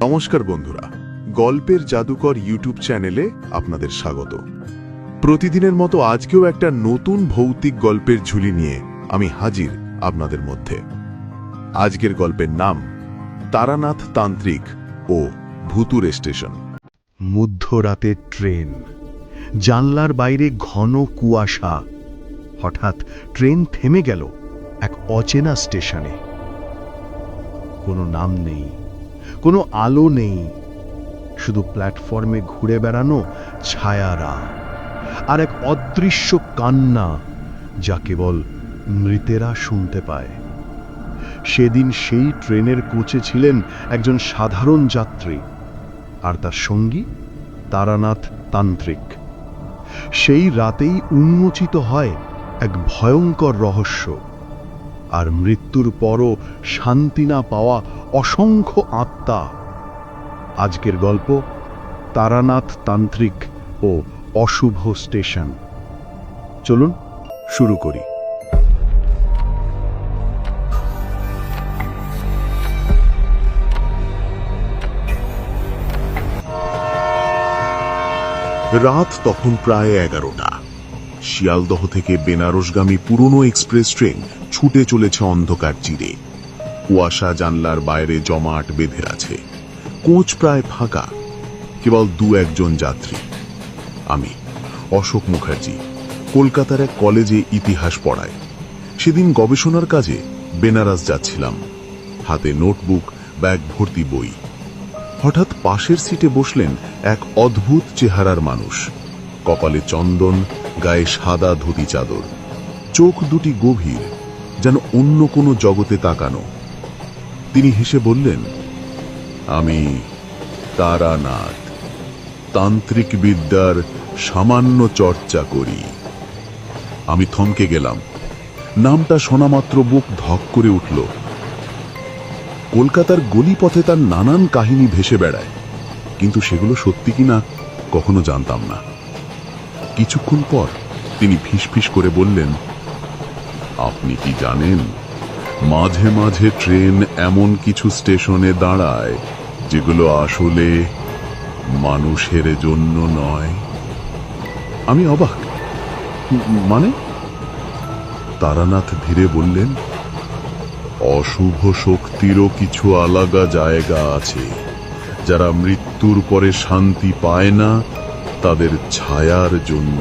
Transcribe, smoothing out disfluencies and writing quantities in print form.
নমস্কার বন্ধুরা, গল্পের জাদুকর ইউটিউব চ্যানেলে আপনাদের স্বাগত। প্রতিদিনের মতো আজকেও একটা নতুন ভৌতিক গল্পের ঝুলি নিয়ে আমি হাজির আপনাদের মধ্যে। আজকের গল্পের নাম তারানাথ তান্ত্রিক ও ভুতুর স্টেশন। মধ্যরাতে ট্রেন, জানলার বাইরে ঘন কুয়াশা। হঠাৎ ট্রেন থেমে গেল এক অচেনা স্টেশনে। কোনো নাম নেই, কোনো আলো নেই, শুধু প্ল্যাটফর্মে ঘুরে বেড়ানো ছায়ারা আর এক অদৃশ্য কান্না যা কেবল মৃতেরা শুনতে পায়। সেদিন সেই ট্রেনের কোচে ছিলেন একজন সাধারণ যাত্রী, আর তার সঙ্গী তারানাথ তান্ত্রিক। সেই রাতেই উন্মোচিত হয় এক ভয়ঙ্কর রহস্য, আর মৃত্যুর পরও শান্তি না পাওয়া অসংখ্য আত্মা। আজকের গল্প তারানাথ তান্ত্রিক ও অশুভ স্টেশন। চলুন শুরু করি। রাত তখন প্রায় 11টা। শিয়ালদহ থেকে বেনারসগামী পুরনো এক্সপ্রেস ট্রেন ছুটে চলেছে অন্ধকার চিরে। কুয়াশা জানলার বাইরে জমাট বেঁধে আছে। কোচ প্রায় ফাঁকা, কেবল দু একজন যাত্রী। আমি অশোক মুখার্জি, কলকাতার এক কলেজে ইতিহাস পড়াই। সেদিন গবেষণার কাজে বেনারস যাচ্ছিলাম, হাতে নোটবুক, ব্যাগ ভর্তি বই। হঠাৎ পাশের সিটে বসলেন এক অদ্ভুত চেহারার মানুষ। কপালে চন্দন, গায়ে সাদা ধুতি চাদর, চোখ দুটি গভীর, যেন অন্য কোনো জগতে তাকানো। তিনি হেসে বললেন, আমি তারানাথ, তান্ত্রিক বিদ্যার সামান্য চর্চা করি। আমি থমকে গেলাম। নামটা শোনামাত্র বুক ধক করে উঠল। কলকাতার গলিপথে তার নানান কাহিনী ভেসে বেড়ায়, কিন্তু সেগুলো সত্যি কিনা কখনো জানতাম না। কিছুক্ষণ পর তিনি ফিসফিস করে বললেন, আপনি কি জানেন, মাঝে মাঝে ট্রেন এমন কিছু স্টেশনে দাঁড়ায় যেগুলো আসলে মানুষের জন্য নয়। আমি অবাক। মানে? তারানাথ ধীরে বললেন, অশুভ শক্তিরও কিছু আলাদা জায়গা আছে। যারা মৃত্যুর পরে শান্তি পায় না, তাদের ছায়ার জন্য